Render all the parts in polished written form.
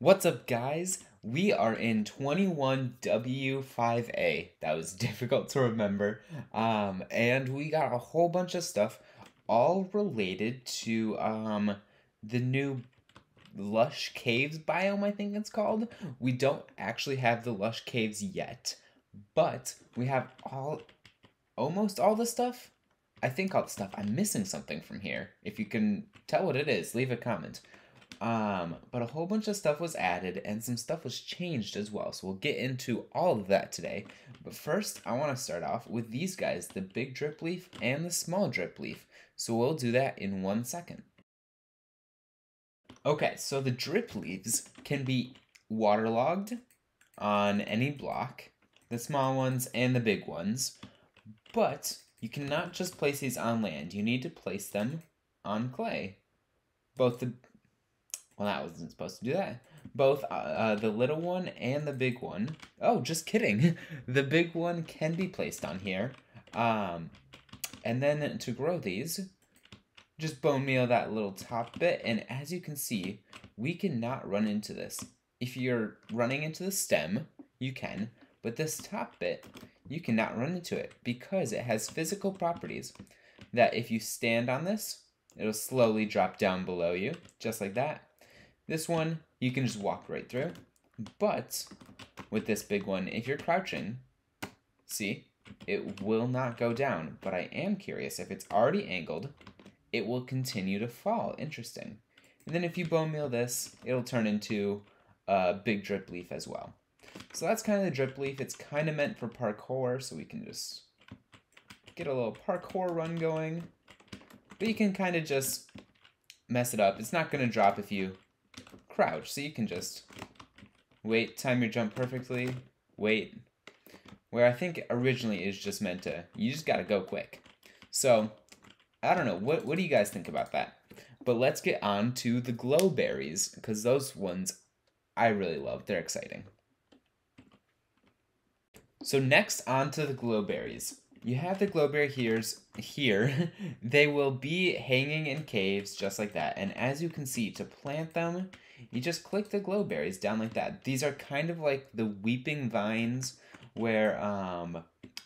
What's up, guys? We are in 21W5A. That was difficult to remember. And we got a whole bunch of stuff all related to the new Lush Caves biome, I think it's called. We don't actually have the Lush Caves yet, but we have almost all the stuff. I think all the stuff. I'm missing something from here. If you can tell what it is, leave a comment. But a whole bunch of stuff was added and some stuff was changed as well. So we'll get into all of that today. But first, I want to start off with these guys, the big drip leaf and the small drip leaf. So we'll do that in 1 second. Okay, so the drip leaves can be waterlogged on any block, the small ones and the big ones. But you cannot just place these on land. You need to place them on clay. Well, that wasn't supposed to do that. Both the little one and the big one. Oh, just kidding. The big one can be placed on here. And then to grow these, just bone meal that little top bit. And as you can see, we cannot run into this. If you're running into the stem, you can. But this top bit, you cannot run into it because it has physical properties that if you stand on this, it'll slowly drop down below you, just like that. This one, you can just walk right through. But with this big one, if you're crouching, see, it will not go down. But I am curious, if it's already angled, it will continue to fall. Interesting. And then if you bone meal this, it'll turn into a big drip leaf as well. So that's kind of the drip leaf. It's kind of meant for parkour, so we can just get a little parkour run going. But you can kind of just mess it up. It's not going to drop if you crouch, so you can just wait, time your jump perfectly, wait. Where I think originally is just meant to, you just got to go quick. So, I don't know, what do you guys think about that? But let's get on to the glowberries, because those ones I really love. They're exciting. So next on to the glowberries. You have the glowberry here. They will be hanging in caves just like that. And as you can see, to plant them, you just click the glowberries down like that. These are kind of like the weeping vines where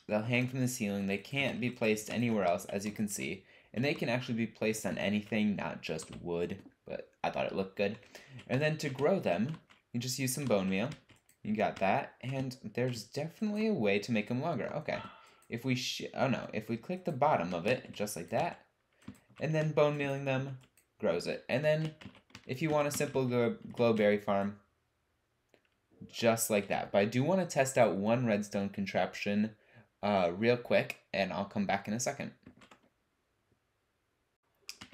they'll hang from the ceiling. They can't be placed anywhere else, as you can see. And they can actually be placed on anything, not just wood. But I thought it looked good. And then to grow them, you just use some bone meal. You got that. And there's definitely a way to make them longer. Okay. If we click the bottom of it, just like that, and then bone mealing them, grows it. And then, if you want a simple glowberry farm, just like that. But I do want to test out one redstone contraption real quick, and I'll come back in a second.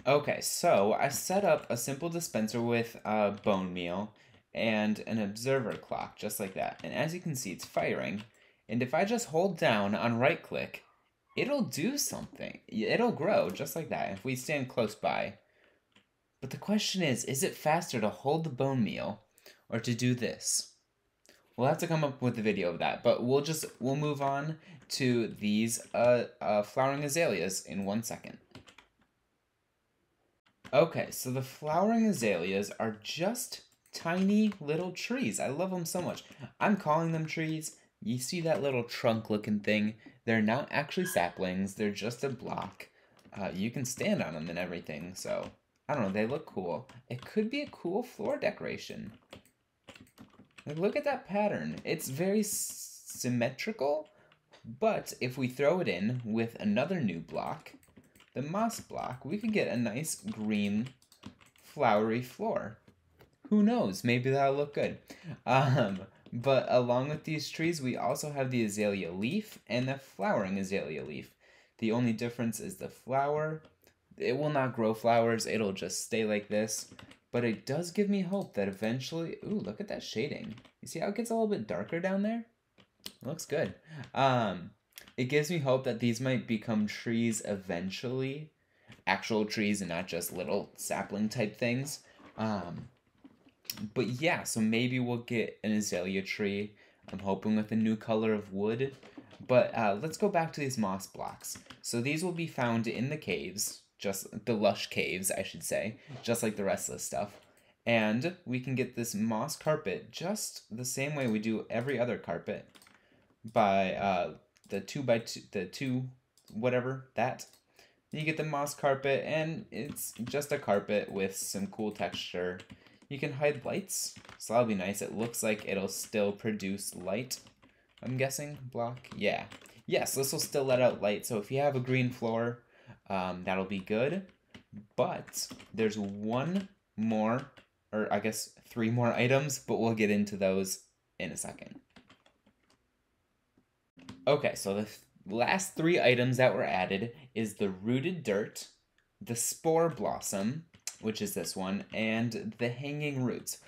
Okay, so I set up a simple dispenser with bone meal and an observer clock, just like that. And as you can see, it's firing. And if I just hold down on right click, it'll do something. It'll grow just like that if we stand close by. But the question is it faster to hold the bone meal or to do this? We'll have to come up with a video of that, but we'll move on to these flowering azaleas in 1 second. Okay, so the flowering azaleas are just tiny little trees. I love them so much. I'm calling them trees. You see that little trunk looking thing? They're not actually saplings, they're just a block. You can stand on them and everything, so I don't know, they look cool. It could be a cool floor decoration. Like, look at that pattern. It's very symmetrical, but if we throw it in with another new block, the moss block, we could get a nice green flowery floor. Who knows? Maybe that'll look good. But along with these trees, we also have the azalea leaf and the flowering azalea leaf. The only difference is the flower. It will not grow flowers. It'll just stay like this. But it does give me hope that eventually... Ooh, look at that shading. You see how it gets a little bit darker down there? It looks good. It gives me hope that these might become trees eventually. Actual trees and not just little sapling type things. But yeah, so maybe we'll get an azalea tree. I'm hoping with a new color of wood. But let's go back to these moss blocks. So these will be found in the caves, just the Lush caves, I should say, just like the rest of the stuff. And we can get this moss carpet just the same way we do every other carpet by the 2x2, the 2 whatever, that. You get the moss carpet, and it's just a carpet with some cool texture. You can hide lights, so that'll be nice. It looks like it'll still produce light, I'm guessing. Block, yeah. Yes, this will still let out light, so if you have a green floor, that'll be good. But there's one more, or I guess 3 more items, but we'll get into those in a second. Okay, so the last 3 items that were added is the rooted dirt, the spore blossom, which is this one, and the hanging roots.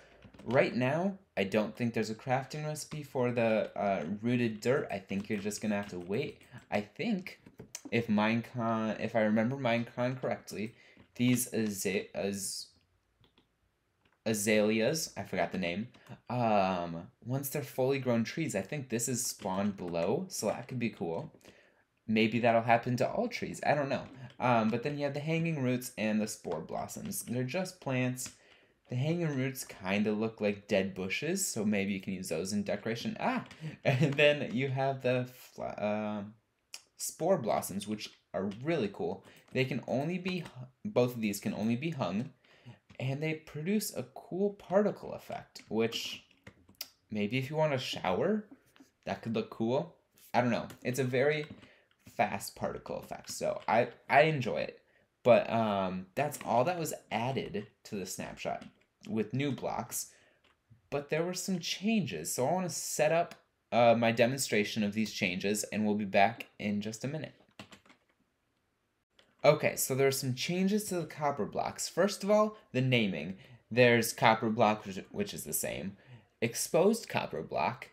Right now, I don't think there's a crafting recipe for the rooted dirt. I think you're just gonna have to wait. I think if I remember Minecon correctly, these Azaleas, I forgot the name, once they're fully grown trees, I think this is spawned below, so that could be cool. Maybe that'll happen to all trees, I don't know. But then you have the hanging roots and the spore blossoms. They're just plants. The hanging roots kind of look like dead bushes, so maybe you can use those in decoration. And then you have the spore blossoms, which are really cool. They can only be, both of these can only be hung, and they produce a cool particle effect, which maybe if you want to shower, that could look cool. I don't know. It's a very fast particle effect, so I enjoy it. But that's all that was added to the snapshot with new blocks. But there were some changes, so I want to set up my demonstration of these changes, and we'll be back in just a minute. Okay, so there are some changes to the copper blocks. First of all, the naming. There's copper block, which is the same. Exposed copper block,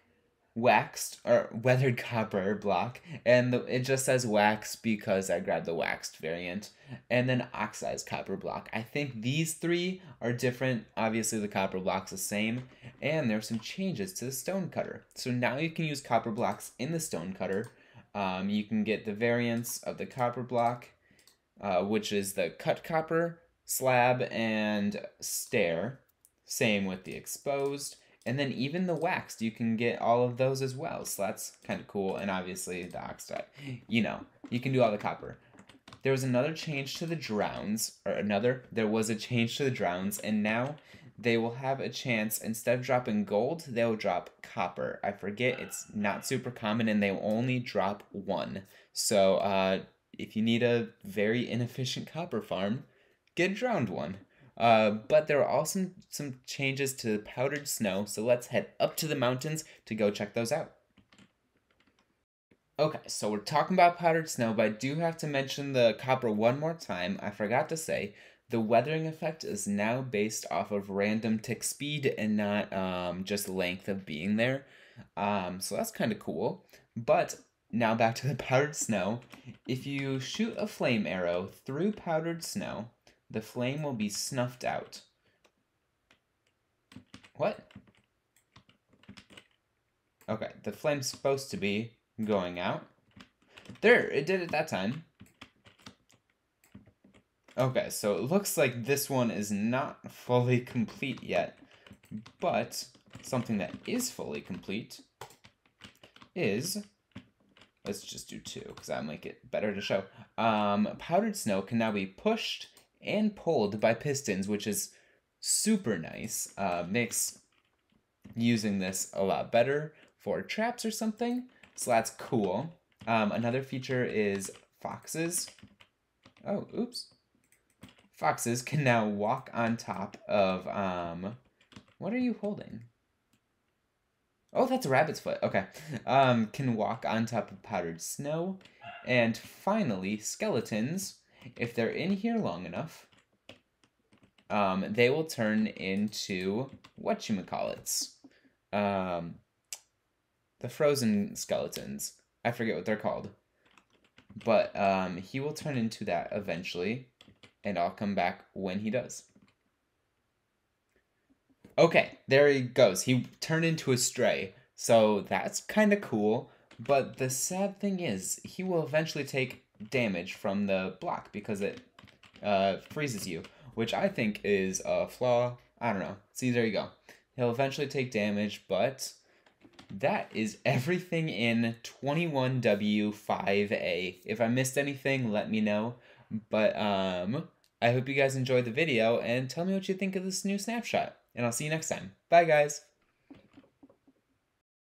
waxed or weathered copper block, and it just says wax because I grabbed the waxed variant, and then oxidized copper block. I think these 3 are different. Obviously the copper block's the same, and there are some changes to the stone cutter. So now you can use copper blocks in the stone cutter. You can get the variants of the copper block, which is the cut copper, slab, and stair. Same with the exposed. And then even the waxed, you can get all of those as well. So that's kind of cool. And obviously the oxide, you can do all the copper. There was another change to the drowns, there was a change to the drowns, and now they will have a chance, instead of dropping gold, they'll drop copper. I forget, it's not super common, and they will only drop 1. So if you need a very inefficient copper farm, get a drowned one. But there are also some changes to powdered snow, so let's head up to the mountains to go check those out. Okay, so we're talking about powdered snow, but I do have to mention the copper one more time. I forgot to say, the weathering effect is now based off of random tick speed and not just length of being there. So that's kind of cool. But now back to the powdered snow. If you shoot a flame arrow through powdered snow, the flame will be snuffed out. What? Okay, the flame's supposed to be going out. There, it did it that time. Okay, so it looks like this one is not fully complete yet, but something that is fully complete is, let's just do 2, because that'll make it better to show. Powdered snow can now be pushed and pulled by pistons, which is super nice. Makes using this a lot better for traps or something, so that's cool. Another feature is foxes. Oh, oops. Foxes can now walk on top of, what are you holding? Oh, that's a rabbit's foot. Okay. Can walk on top of powdered snow. And finally, skeletons, if they're in here long enough, they will turn into whatchamacallits. The frozen skeletons. I forget what they're called. But he will turn into that eventually, and I'll come back when he does. Okay, there he goes. He turned into a stray, so that's kind of cool. But the sad thing is, he will eventually take damage from the block because it freezes you, which I think is a flaw. I don't know. See, there you go. He'll eventually take damage, but that is everything in 21W5A. If I missed anything, let me know. But I hope you guys enjoyed the video, and tell me what you think of this new snapshot. And I'll see you next time. Bye, guys.